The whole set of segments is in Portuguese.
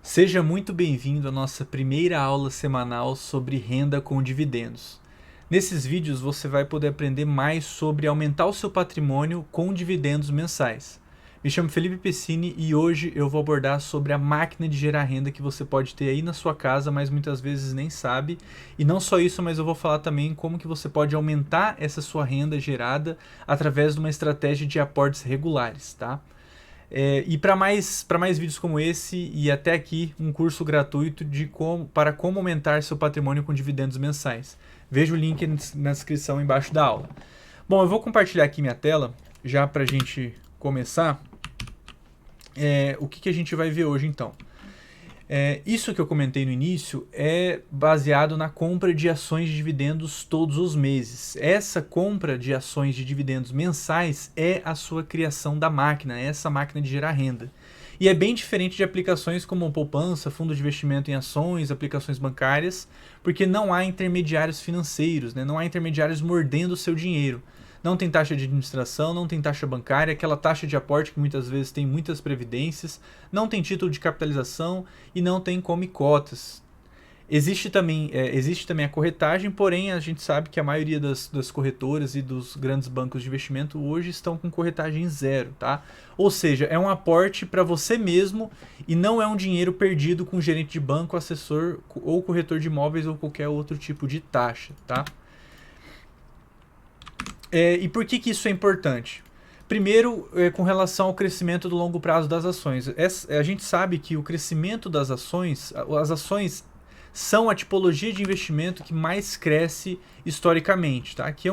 Seja muito bem-vindo à nossa primeira aula semanal sobre renda com dividendos. Nesses vídeos você vai poder aprender mais sobre aumentar o seu patrimônio com dividendos mensais. Me chamo Felipe Pessini e hoje eu vou abordar sobre a máquina de gerar renda que você pode ter aí na sua casa, mas muitas vezes nem sabe. E não só isso, mas eu vou falar também como que você pode aumentar essa sua renda gerada através de uma estratégia de aportes regulares, tá? E para mais vídeos como esse e até aqui um curso gratuito para como aumentar seu patrimônio com dividendos mensais. Veja o link na descrição embaixo da aula. Bom, eu vou compartilhar aqui minha tela já para a gente começar. O que a gente vai ver hoje então? Isso que eu comentei no início é baseado na compra de ações de dividendos todos os meses. Essa compra de ações de dividendos mensais é a sua criação da máquina, é essa máquina de gerar renda. E é bem diferente de aplicações como poupança, fundo de investimento em ações, aplicações bancárias, porque não há intermediários financeiros, né? Não há intermediários mordendo o seu dinheiro. Não tem taxa de administração, não tem taxa bancária, aquela taxa de aporte que muitas vezes tem muitas previdências, não tem título de capitalização e não tem come cotas. Existe também a corretagem, porém a gente sabe que a maioria das corretoras e dos grandes bancos de investimento hoje estão com corretagem zero, tá? Ou seja, é um aporte para você mesmo e não é um dinheiro perdido com gerente de banco, assessor ou corretor de imóveis ou qualquer outro tipo de taxa, tá? E por que isso é importante? Primeiro, com relação ao crescimento do longo prazo das ações. A gente sabe que o crescimento das ações, as ações são a tipologia de investimento que mais cresce historicamente. Tá? Aqui é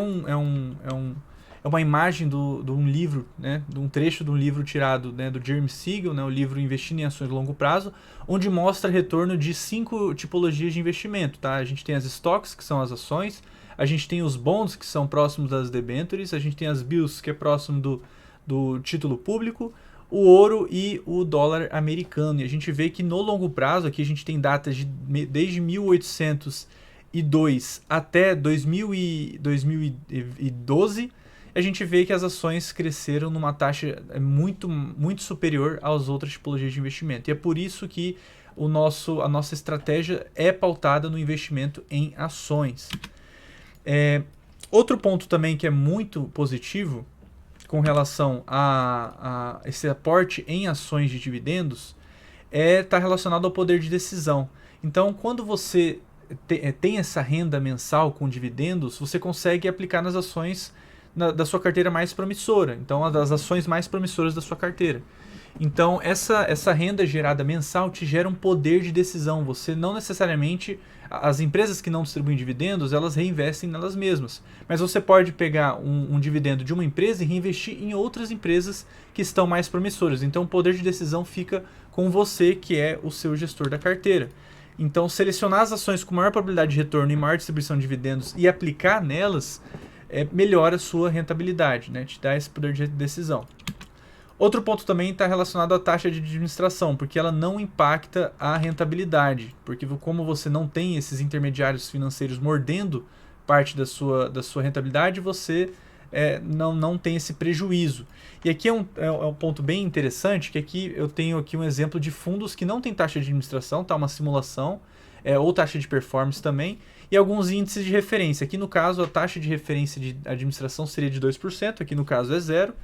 uma imagem de um livro, né, de um trecho de um livro tirado, né, do Jeremy Siegel, né, o livro Investindo em Ações de Longo Prazo, onde mostra retorno de 5 tipologias de investimento. Tá? A gente tem as stocks, que são as ações, a gente tem os bonds, que são próximos das debêntures, a gente tem as bills, que é próximo do título público, o ouro e o dólar americano. E a gente vê que no longo prazo, aqui a gente tem datas desde 1802 até 2012, a gente vê que as ações cresceram numa taxa muito, muito superior às outras tipologias de investimento. E é por isso que a nossa estratégia é pautada no investimento em ações. Outro ponto também que é muito positivo com relação a esse aporte em ações de dividendos está relacionado ao poder de decisão. Então, quando você tem essa renda mensal com dividendos, você consegue aplicar nas ações da sua carteira mais promissora. Então, das ações mais promissoras da sua carteira. Então, essa renda gerada mensal te gera um poder de decisão. Você não necessariamente... As empresas que não distribuem dividendos, elas reinvestem nelas mesmas. Mas você pode pegar um dividendo de uma empresa e reinvestir em outras empresas que estão mais promissoras. Então, o poder de decisão fica com você, que é o seu gestor da carteira. Então, selecionar as ações com maior probabilidade de retorno e maior distribuição de dividendos e aplicar nelas melhora a sua rentabilidade, né? Te dá esse poder de decisão. Outro ponto também está relacionado à taxa de administração, porque ela não impacta a rentabilidade, porque como você não tem esses intermediários financeiros mordendo parte da sua rentabilidade, você não tem esse prejuízo. E aqui é um ponto bem interessante, que aqui eu tenho aqui um exemplo de fundos que não tem taxa de administração, tá? Uma simulação, ou taxa de performance também, e alguns índices de referência. Aqui no caso a taxa de referência de administração seria de 2%, aqui no caso é zero,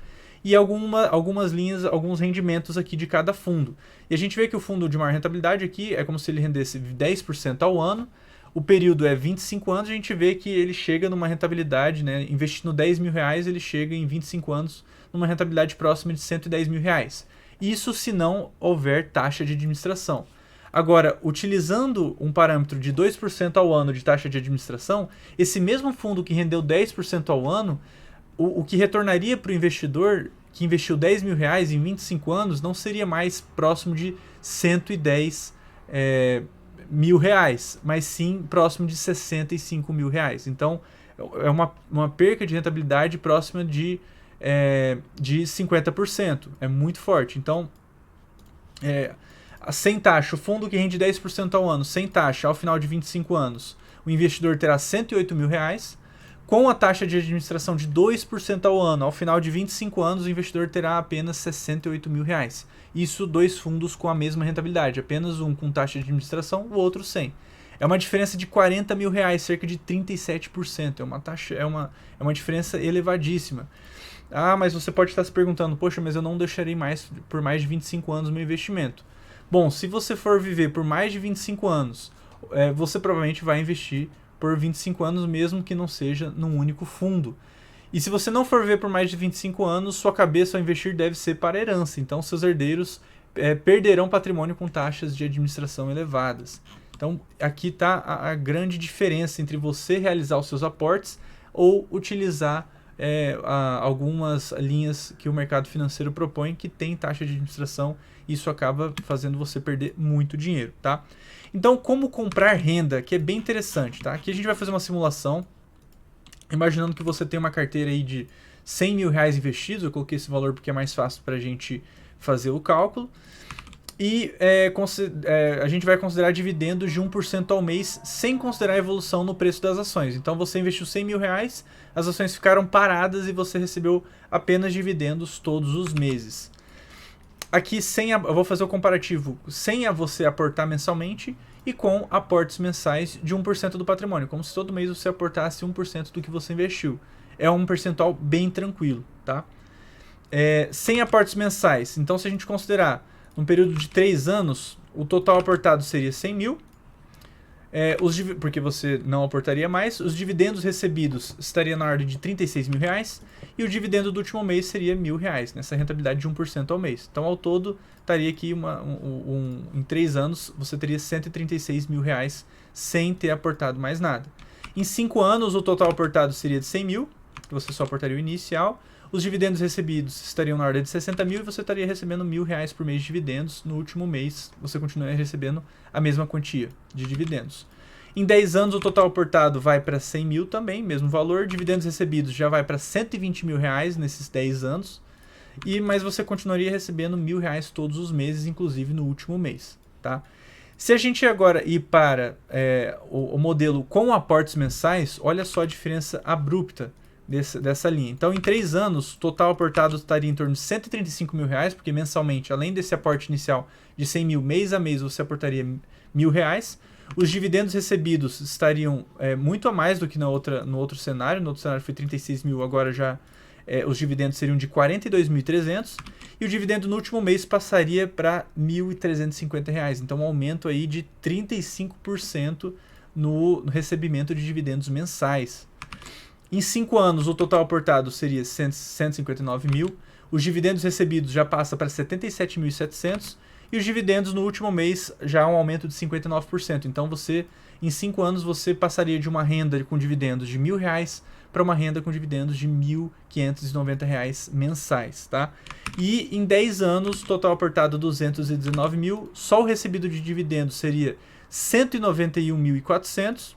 e algumas linhas, alguns rendimentos aqui de cada fundo. E a gente vê que o fundo de maior rentabilidade aqui é como se ele rendesse 10% ao ano, o período é 25 anos, a gente vê que ele chega numa rentabilidade, né, investindo 10 mil reais, ele chega em 25 anos numa rentabilidade próxima de 110 mil reais. Isso se não houver taxa de administração. Agora, utilizando um parâmetro de 2% ao ano de taxa de administração, esse mesmo fundo que rendeu 10% ao ano, o que retornaria para o investidor que investiu 10 mil reais em 25 anos não seria mais próximo de 110 mil reais, mas sim próximo de 65 mil reais. Então, é uma perca de rentabilidade próxima de 50%. É muito forte. Então, sem taxa, o fundo que rende 10% ao ano, sem taxa, ao final de 25 anos, o investidor terá 108 mil reais. Com a taxa de administração de 2% ao ano, ao final de 25 anos, o investidor terá apenas R$68 mil. Isso 2 fundos com a mesma rentabilidade, apenas um com taxa de administração, o outro sem. É uma diferença de R$40 mil, cerca de 37%. É uma diferença elevadíssima. Ah, mas você pode estar se perguntando, poxa, mas eu não deixarei por mais de 25 anos meu investimento. Bom, se você for viver por mais de 25 anos, você provavelmente vai investir por 25 anos, mesmo que não seja num único fundo. E se você não for viver por mais de 25 anos, sua cabeça ao investir deve ser para herança. Então, seus herdeiros perderão patrimônio com taxas de administração elevadas. Então, aqui está a grande diferença entre você realizar os seus aportes ou utilizar algumas linhas que o mercado financeiro propõe que tem taxa de administração. Isso acaba fazendo você perder muito dinheiro, tá? Então, como comprar renda, que é bem interessante, tá? Aqui a gente vai fazer uma simulação, imaginando que você tem uma carteira aí de R$100 mil investidos. Eu coloquei esse valor porque é mais fácil para a gente fazer o cálculo. E a gente vai considerar dividendos de 1% ao mês, sem considerar a evolução no preço das ações. Então você investiu R$100 mil, as ações ficaram paradas e você recebeu apenas dividendos todos os meses. Aqui eu vou fazer o comparativo sem você aportar mensalmente e com aportes mensais de 1% do patrimônio, como se todo mês você aportasse 1% do que você investiu. É um percentual bem tranquilo, tá? Sem aportes mensais, então se a gente considerar num período de 3 anos, o total aportado seria 100 mil, porque você não aportaria mais. Os dividendos recebidos estariam na ordem de R$36 mil, e o dividendo do último mês seria R$1.000, nessa rentabilidade de 1% ao mês. Então, ao todo, estaria aqui em 3 anos, você teria R$136 mil sem ter aportado mais nada. Em 5 anos, o total aportado seria de 100 mil, que você só aportaria o inicial. Os dividendos recebidos estariam na ordem de 60 mil e você estaria recebendo R$1.000 por mês de dividendos. No último mês, você continuaria recebendo a mesma quantia de dividendos. Em 10 anos, o total aportado vai para 100 mil também, mesmo valor. Dividendos recebidos já vai para R$120 mil nesses 10 anos. Mas você continuaria recebendo R$1.000 todos os meses, inclusive no último mês, tá? Se a gente agora ir para o modelo com aportes mensais, olha só a diferença abrupta dessa linha. Então, em 3 anos, o total aportado estaria em torno de R$135 mil, porque mensalmente, além desse aporte inicial de 100 mil, mês a mês, você aportaria R$1.000. Os dividendos recebidos estariam muito a mais do que no outro cenário. No outro cenário foi 36 mil, agora já os dividendos seriam de 42.300 e o dividendo no último mês passaria para R$1.350. Então, um aumento aí de 35% no recebimento de dividendos mensais. Em 5 anos, o total aportado seria 159 mil, os dividendos recebidos já passa para 77.700 e os dividendos no último mês já há um aumento de 59%. Então, em 5 anos, você passaria de uma renda com dividendos de R$1.000 para uma renda com dividendos de R$1.590 mensais, tá? E em 10 anos, total aportado 219 mil, só o recebido de dividendos seria 191.400.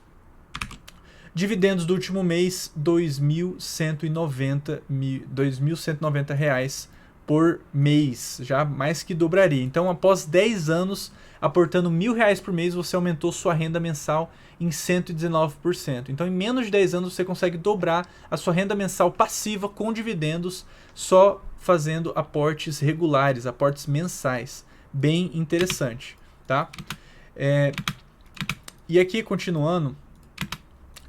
Dividendos do último mês, R$2.190 por mês, já mais que dobraria. Então, após 10 anos, aportando R$1.000 por mês, você aumentou sua renda mensal em 119%. Então, em menos de 10 anos, você consegue dobrar a sua renda mensal passiva com dividendos, só fazendo aportes regulares, aportes mensais. Bem interessante, tá? E aqui, continuando,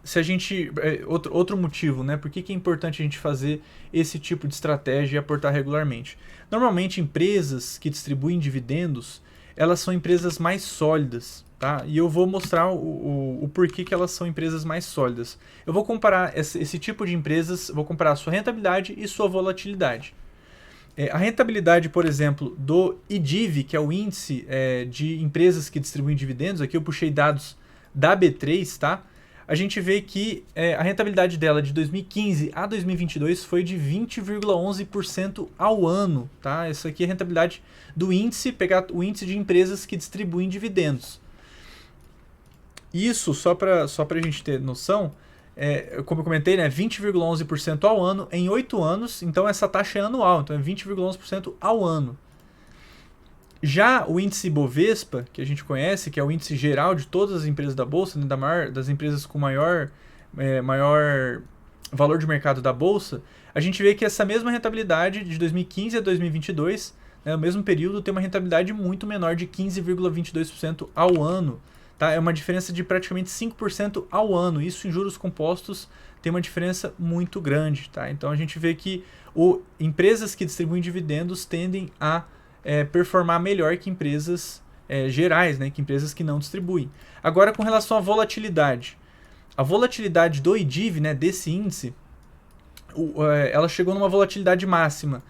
se a gente outro motivo, né? Por que é importante a gente fazer esse tipo de estratégia e aportar regularmente? Normalmente, empresas que distribuem dividendos, elas são empresas mais sólidas, tá? E eu vou mostrar o porquê que elas são empresas mais sólidas. Eu vou comparar esse tipo de empresas, vou comparar a sua rentabilidade e sua volatilidade. A rentabilidade, por exemplo, do IDIV, que é o índice de empresas que distribuem dividendos, aqui eu puxei dados da B3, tá? A gente vê que a rentabilidade dela de 2015 a 2022 foi de 20,11% ao ano, tá? Essa aqui é a rentabilidade do índice, pegar o índice de empresas que distribuem dividendos. Isso, só para a gente ter noção, como eu comentei, né, 20,11% ao ano em 8 anos, então essa taxa é anual, então é 20,11% ao ano. Já o índice Bovespa, que a gente conhece, que é o índice geral de todas as empresas da Bolsa, né, das empresas com maior valor de mercado da bolsa, a gente vê que essa mesma rentabilidade de 2015 a 2022, né, no mesmo período, tem uma rentabilidade muito menor de 15,22% ao ano. Tá? É uma diferença de praticamente 5% ao ano. Isso em juros compostos tem uma diferença muito grande. Tá? Então a gente vê que empresas que distribuem dividendos tendem a performar melhor que empresas gerais, né, que empresas que não distribuem. Agora, com relação à volatilidade. A volatilidade do IDIV, né, desse índice, ela chegou numa volatilidade máxima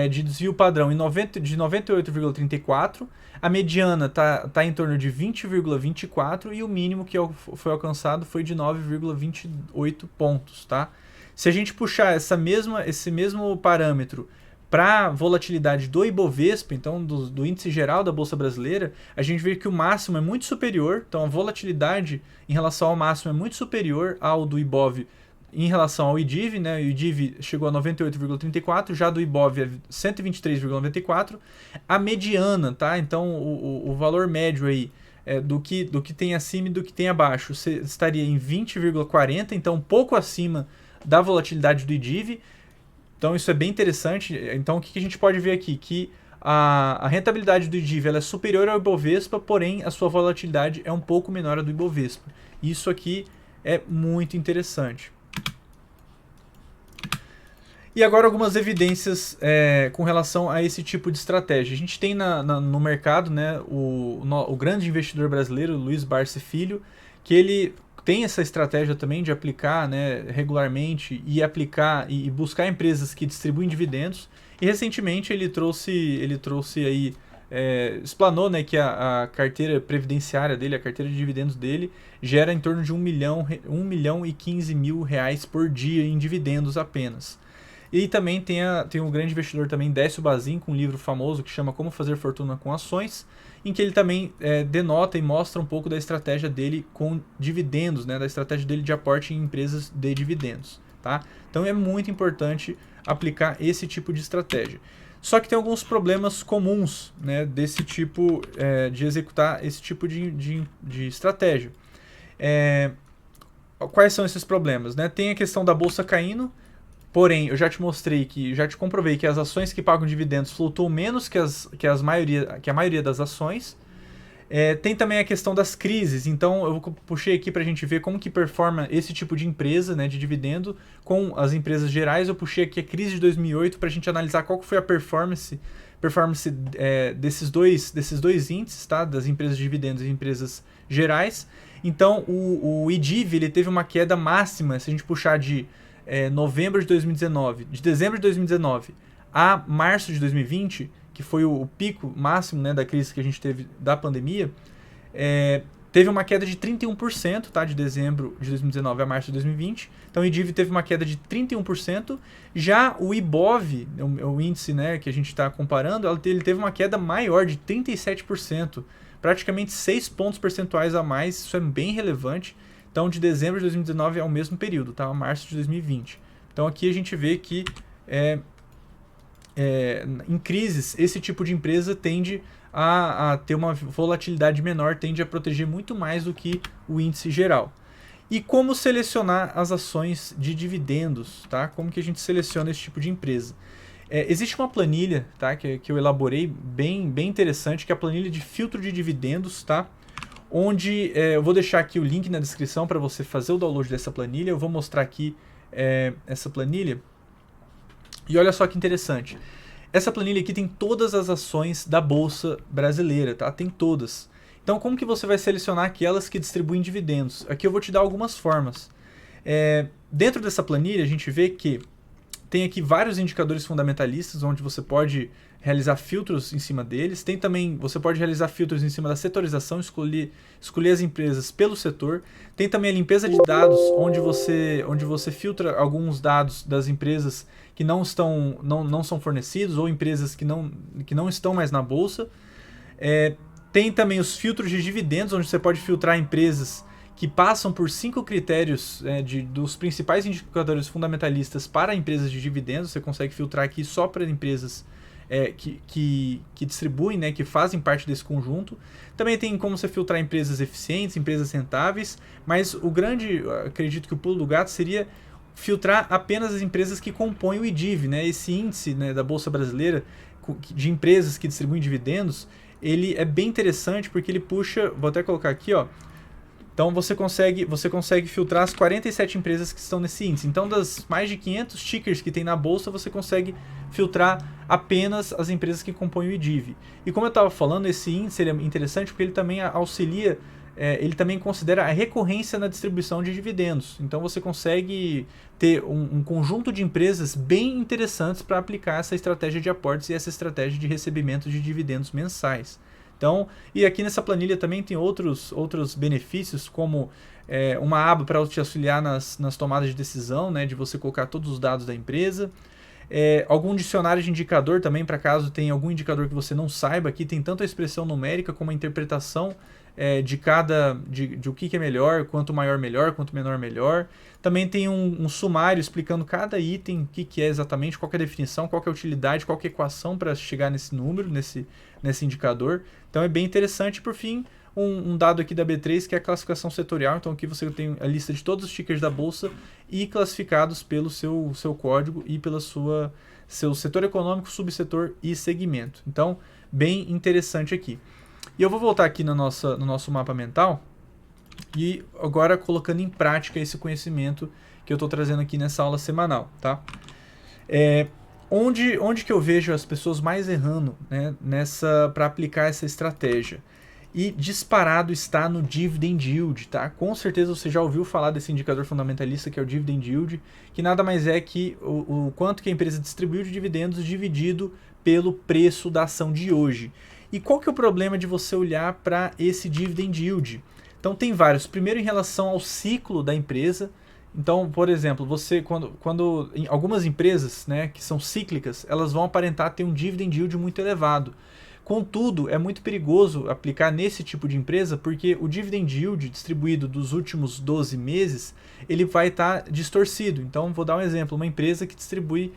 de desvio padrão de 98,34, a mediana está em torno de 20,24 e o mínimo que foi alcançado foi de 9,28 pontos. Tá? Se a gente puxar esse mesmo parâmetro para a volatilidade do Ibovespa, então do índice geral da Bolsa Brasileira, a gente vê que o máximo é muito superior, então a volatilidade em relação ao máximo é muito superior ao do Ibov em relação ao IDIV, né? O IDIV chegou a 98,34, já do Ibov é 123,94. A mediana, tá? Então o valor médio aí do que tem acima e do que tem abaixo estaria em 20,40, então um pouco acima da volatilidade do IDIV. Então isso é bem interessante. Então o que a gente pode ver aqui? Que a rentabilidade do IDIV ela é superior ao Ibovespa, porém a sua volatilidade é um pouco menor a do Ibovespa. Isso aqui é muito interessante. E agora algumas evidências com relação a esse tipo de estratégia. A gente tem no mercado, né, o grande investidor brasileiro, Luiz Barsi Filho, que ele tem essa estratégia também de aplicar, né, regularmente e aplicar e buscar empresas que distribuem dividendos. E recentemente ele trouxe aí, explanou, né, que a carteira previdenciária dele, a carteira de dividendos dele, gera em torno de 1 milhão e 15 mil reais por dia em dividendos apenas. E também tem um grande investidor também, Décio Bazin, com um livro famoso que chama Como Fazer Fortuna com Ações, em que ele também denota e mostra um pouco da estratégia dele com dividendos, né, da estratégia dele de aporte em empresas de dividendos. Tá? Então é muito importante aplicar esse tipo de estratégia. Só que tem alguns problemas comuns, né, desse tipo, de executar esse tipo de estratégia. Quais são esses problemas? Né? Tem a questão da bolsa caindo. Porém, eu já te comprovei que as ações que pagam dividendos flutuam menos que a maioria das ações. Tem também a questão das crises. Então, eu puxei aqui para a gente ver como que performa esse tipo de empresa, né, de dividendo com as empresas gerais. Eu puxei aqui a crise de 2008 para a gente analisar qual que foi a performance desses dois índices, tá, das empresas de dividendos e empresas gerais. Então, o IDIV ele teve uma queda máxima, se a gente puxar de novembro de 2019, de dezembro de 2019 a março de 2020, que foi o pico máximo, né, da crise que a gente teve da pandemia, teve uma queda de 31%, tá, de dezembro de 2019 a março de 2020. Então o IDIV teve uma queda de 31%. Já o IBOV, o índice, né, que a gente está comparando, ele teve uma queda maior de 37%, praticamente 6 pontos percentuais a mais. Isso é bem relevante. Então, de dezembro de 2019 ao mesmo período, tá? A março de 2020. Então, aqui a gente vê que em crises, esse tipo de empresa tende a ter uma volatilidade menor, tende a proteger muito mais do que o índice geral. E como selecionar as ações de dividendos, tá? Como que a gente seleciona esse tipo de empresa? Existe uma planilha, tá? que eu elaborei bem interessante, que é a planilha de filtro de dividendos, tá? Onde eu vou deixar aqui o link na descrição para você fazer o download dessa planilha. Eu vou mostrar aqui essa planilha. E olha só que interessante. Essa planilha aqui tem todas as ações da Bolsa Brasileira, tá? Tem todas. Então, como que você vai selecionar aquelas que distribuem dividendos? Aqui eu vou te dar algumas formas. Dentro dessa planilha, a gente vê que tem aqui vários indicadores fundamentalistas, onde você pode realizar filtros em cima deles. Tem também, você pode realizar filtros em cima da setorização, escolher as empresas pelo setor. Tem também a limpeza de dados, onde você filtra alguns dados das empresas que não são fornecidos, ou empresas que não estão mais na bolsa. Tem também os filtros de dividendos, onde você pode filtrar empresas que passam por 5 critérios dos principais indicadores fundamentalistas para empresas de dividendos. Você consegue filtrar aqui só para empresas que distribuem, né, que fazem parte desse conjunto. Também tem como você filtrar empresas eficientes, empresas rentáveis, mas acredito que o pulo do gato seria filtrar apenas as empresas que compõem o IDIV, né? Esse índice, né, da Bolsa Brasileira de empresas que distribuem dividendos, ele é bem interessante porque ele puxa, vou até colocar aqui, ó. Então você consegue filtrar as 47 empresas que estão nesse índice. Então das mais de 500 tickers que tem na bolsa, você consegue filtrar apenas as empresas que compõem o IDIV. E como eu estava falando, esse índice ele é interessante porque ele também auxilia, ele também considera a recorrência na distribuição de dividendos. Então você consegue ter um conjunto de empresas bem interessantes para aplicar essa estratégia de aportes e essa estratégia de recebimento de dividendos mensais. Então, e aqui nessa planilha também tem outros benefícios, como uma aba para te auxiliar nas tomadas de decisão, né, de você colocar todos os dados da empresa. Algum dicionário de indicador também, para caso tenha algum indicador que você não saiba. Aqui tem tanto a expressão numérica como a interpretação de o que é melhor, quanto maior melhor, quanto menor melhor. Também tem um sumário explicando cada item, o que é exatamente, qual é a definição, qual é a utilidade, qual é a equação para chegar nesse número, nesse indicador. Então é bem interessante. Por fim, um dado aqui da B3, que é a classificação setorial. Então aqui você tem a lista de todos os tickers da bolsa e classificados pelo seu código e pelo seu setor econômico, subsetor e segmento. Então, bem interessante aqui. E eu vou voltar aqui no nosso mapa mental e agora colocando em prática esse conhecimento que eu estou trazendo aqui nessa aula semanal, tá? Onde que eu vejo as pessoas mais errando, né, para aplicar essa estratégia? E disparado está no Dividend Yield, tá? Com certeza você já ouviu falar desse indicador fundamentalista que é o Dividend Yield, que nada mais é que o quanto que a empresa distribuiu de dividendos dividido pelo preço da ação de hoje. E qual que é o problema de você olhar para esse Dividend Yield? Então tem vários. Primeiro, em relação ao ciclo da empresa. Então, por exemplo, você quando em algumas empresas, né, que são cíclicas, elas vão aparentar ter um Dividend Yield muito elevado. Contudo, é muito perigoso aplicar nesse tipo de empresa, porque o Dividend Yield distribuído dos últimos 12 meses, ele vai estar distorcido. Então, vou dar um exemplo. Uma empresa que distribui,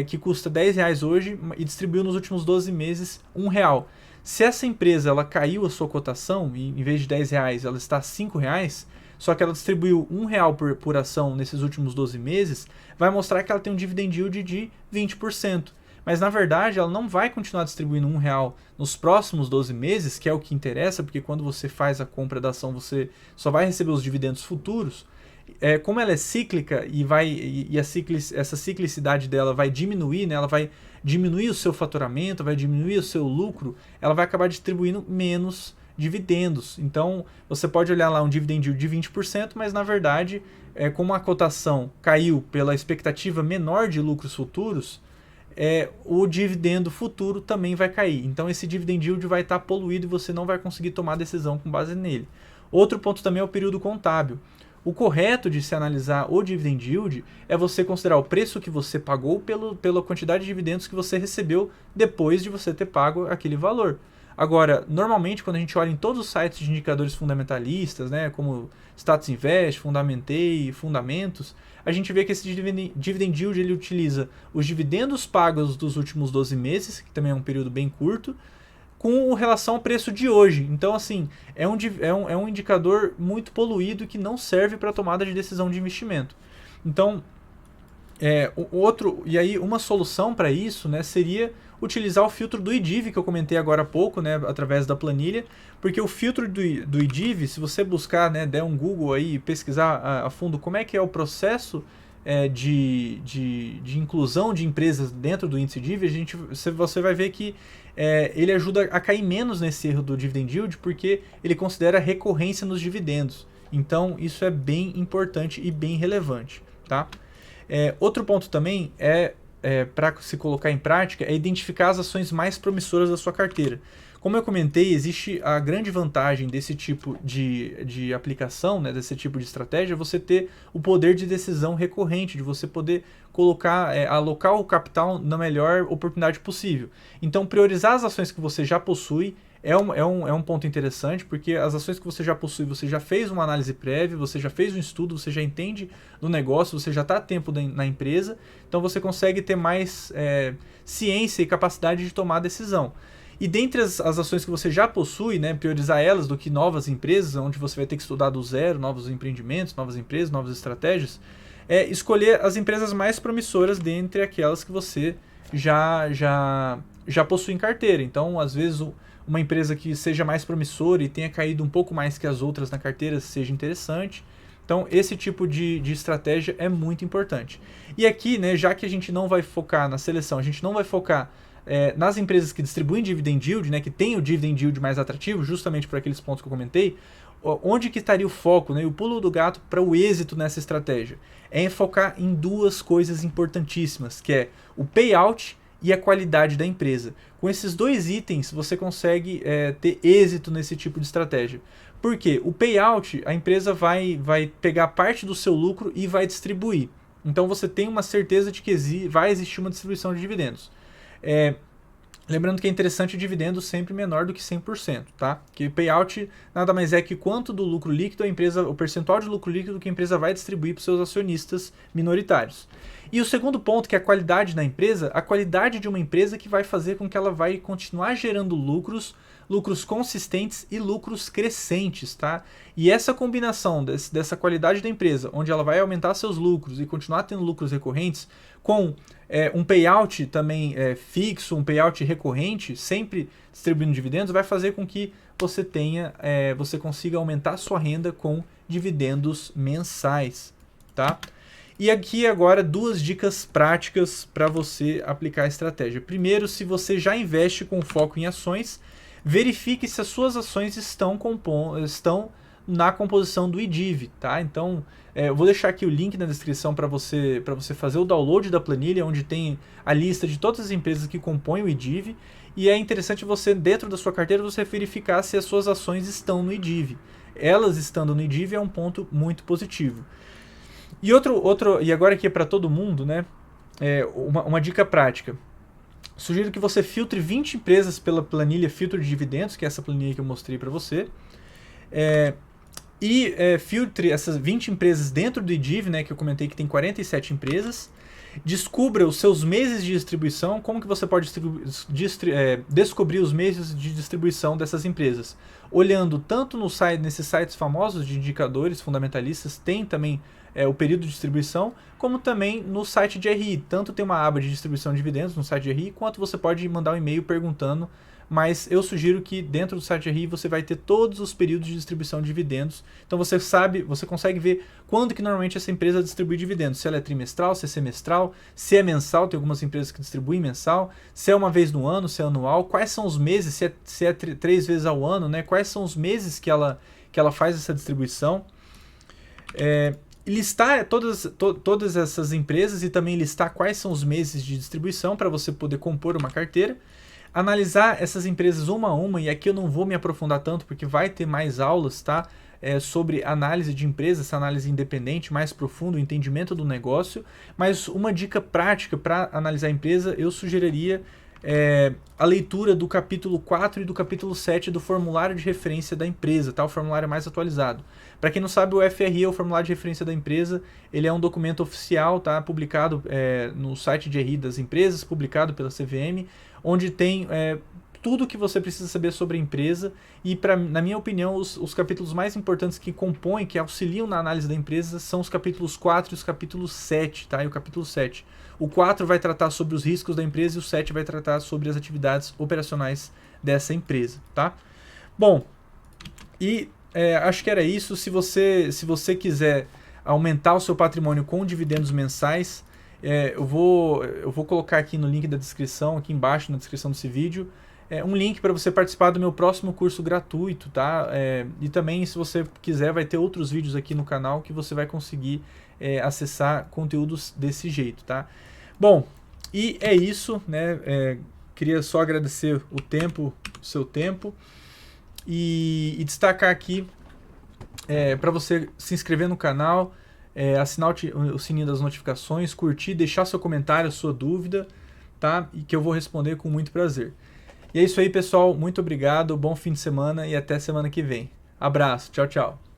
que custa R$10 hoje e distribuiu nos últimos 12 meses R$1. Se essa empresa ela caiu a sua cotação e em vez de R$10 ela está a R$5, só que ela distribuiu R$1 por ação nesses últimos 12 meses, vai mostrar que ela tem um dividend yield de 20%. Mas na verdade ela não vai continuar distribuindo R$1 nos próximos 12 meses, que é o que interessa, porque quando você faz a compra da ação você só vai receber os dividendos futuros. Como ela é cíclica essa ciclicidade dela vai diminuir, né? Ela vai diminuir o seu faturamento, vai diminuir o seu lucro, ela vai acabar distribuindo menos dividendos. Então você pode olhar lá um dividend yield de 20%, mas na verdade, como a cotação caiu pela expectativa menor de lucros futuros, o dividendo futuro também vai cair. Então esse dividend yield vai estar poluído e você não vai conseguir tomar decisão com base nele. Outro ponto também é o período contábil. O correto de se analisar o dividend yield é você considerar o preço que você pagou pela quantidade de dividendos que você recebeu depois de você ter pago aquele valor. Agora, normalmente, quando a gente olha em todos os sites de indicadores fundamentalistas, né, como Status Invest, Fundamentei, Fundamentos, a gente vê que esse dividend yield ele utiliza os dividendos pagos dos últimos 12 meses, que também é um período bem curto, com relação ao preço de hoje. Então, assim, é um indicador muito poluído que não serve para tomada de decisão de investimento. Então, e aí uma solução para isso, né, seria utilizar o filtro do IDIV, que eu comentei agora há pouco, né, através da planilha, porque o filtro do IDIV, se você buscar, né, der um Google aí e pesquisar a fundo como é que é o processo de inclusão de empresas dentro do índice IDIV, você vai ver que ele ajuda a cair menos nesse erro do dividend yield, porque ele considera recorrência nos dividendos. Então isso é bem importante e bem relevante, tá? Outro ponto também para se colocar em prática é identificar as ações mais promissoras da sua carteira. Como eu comentei, existe a grande vantagem desse tipo de aplicação, né, desse tipo de estratégia, você ter o poder de decisão recorrente, de você poder alocar o capital na melhor oportunidade possível. Então, priorizar as ações que você já possui é um ponto interessante, porque as ações que você já possui, você já fez uma análise prévia, você já fez um estudo, você já entende do negócio, você já está há tempo na empresa, então você consegue ter mais ciência e capacidade de tomar decisão. E dentre as ações que você já possui, né, priorizar elas do que novas empresas, onde você vai ter que estudar do zero, novos empreendimentos, novas empresas, novas estratégias, é escolher as empresas mais promissoras dentre aquelas que você já possui em carteira. Então, às vezes, uma empresa que seja mais promissora e tenha caído um pouco mais que as outras na carteira seja interessante. Então, esse tipo de estratégia é muito importante. E aqui, né, já que a gente não vai focar na seleção, a gente não vai focar nas empresas que distribuem dividend yield, né, que tem o dividend yield mais atrativo, justamente por aqueles pontos que eu comentei, onde que estaria o foco, né, o pulo do gato para o êxito nessa estratégia? É focar em duas coisas importantíssimas, que é o payout e a qualidade da empresa. Com esses dois itens, você consegue ter êxito nesse tipo de estratégia. Por quê? O payout, a empresa vai pegar parte do seu lucro e vai distribuir. Então você tem uma certeza de que vai existir uma distribuição de dividendos. Lembrando que é interessante o dividendo sempre menor do que 100%, tá? Que o payout nada mais é que quanto do lucro líquido o percentual de lucro líquido que a empresa vai distribuir para os seus acionistas minoritários. E o segundo ponto, que é a qualidade da empresa, a qualidade de uma empresa que vai fazer com que ela vai continuar gerando lucros consistentes e lucros crescentes, tá? E essa combinação dessa qualidade da empresa, onde ela vai aumentar seus lucros e continuar tendo lucros recorrentes, com um payout também fixo, um payout recorrente, sempre distribuindo dividendos, vai fazer com que você consiga aumentar a sua renda com dividendos mensais, tá? E aqui agora duas dicas práticas para você aplicar a estratégia. Primeiro, se você já investe com foco em ações, verifique se as suas ações estão na composição do IDIV, tá? Então, eu vou deixar aqui o link na descrição para você fazer o download da planilha, onde tem a lista de todas as empresas que compõem o IDIV, e é interessante você, dentro da sua carteira, você verificar se as suas ações estão no IDIV. Elas estando no IDIV é um ponto muito positivo. E agora aqui é para todo mundo, né? Uma dica prática. Sugiro que você filtre 20 empresas pela planilha Filtro de Dividendos, que é essa planilha que eu mostrei para você. Filtre essas 20 empresas dentro do IDIV, né, que eu comentei que tem 47 empresas. Descubra os seus meses de distribuição. Como que você pode descobrir os meses de distribuição dessas empresas? Olhando tanto nesses sites famosos de indicadores fundamentalistas, tem também o período de distribuição, como também no site de RI. Tanto tem uma aba de distribuição de dividendos no site de RI, quanto você pode mandar um e-mail perguntando, mas eu sugiro que dentro do site de RI você vai ter todos os períodos de distribuição de dividendos. Então você consegue ver quando que normalmente essa empresa distribui dividendos, se ela é trimestral, se é semestral, se é mensal, tem algumas empresas que distribuem mensal, se é uma vez no ano, se é anual, quais são os meses, se é 3 vezes ao ano, né? Quais são os meses que ela faz essa distribuição. Listar todas essas empresas e também listar quais são os meses de distribuição para você poder compor uma carteira. Analisar essas empresas uma a uma, e aqui eu não vou me aprofundar tanto porque vai ter mais aulas, tá? Sobre análise de empresas, essa análise independente, mais profundo, o entendimento do negócio. Mas uma dica prática para analisar a empresa, eu sugeriria a leitura do capítulo 4 e do capítulo 7 do formulário de referência da empresa, tá? O formulário mais atualizado. Para quem não sabe, o FRE, o formulário de referência da empresa, ele é um documento oficial, tá? Publicado no site de RI das empresas, publicado pela CVM, onde tem tudo o que você precisa saber sobre a empresa e, na minha opinião, os capítulos mais importantes que compõem, que auxiliam na análise da empresa, são os capítulos 4 e os capítulos 7, tá? E o capítulo 7. O 4 vai tratar sobre os riscos da empresa e o 7 vai tratar sobre as atividades operacionais dessa empresa, tá? Bom, acho que era isso. Se você quiser aumentar o seu patrimônio com dividendos mensais, eu vou colocar aqui no link da descrição, aqui embaixo na descrição desse vídeo, um link para você participar do meu próximo curso gratuito, tá? E também, se você quiser, vai ter outros vídeos aqui no canal que você vai conseguir acessar conteúdos desse jeito, tá? Bom, e é isso, né? Queria só agradecer o seu tempo e destacar aqui para você se inscrever no canal, assinar o sininho das notificações, curtir, deixar seu comentário, sua dúvida, tá? E que eu vou responder com muito prazer. E é isso aí, pessoal. Muito obrigado, bom fim de semana e até semana que vem. Abraço, tchau, tchau.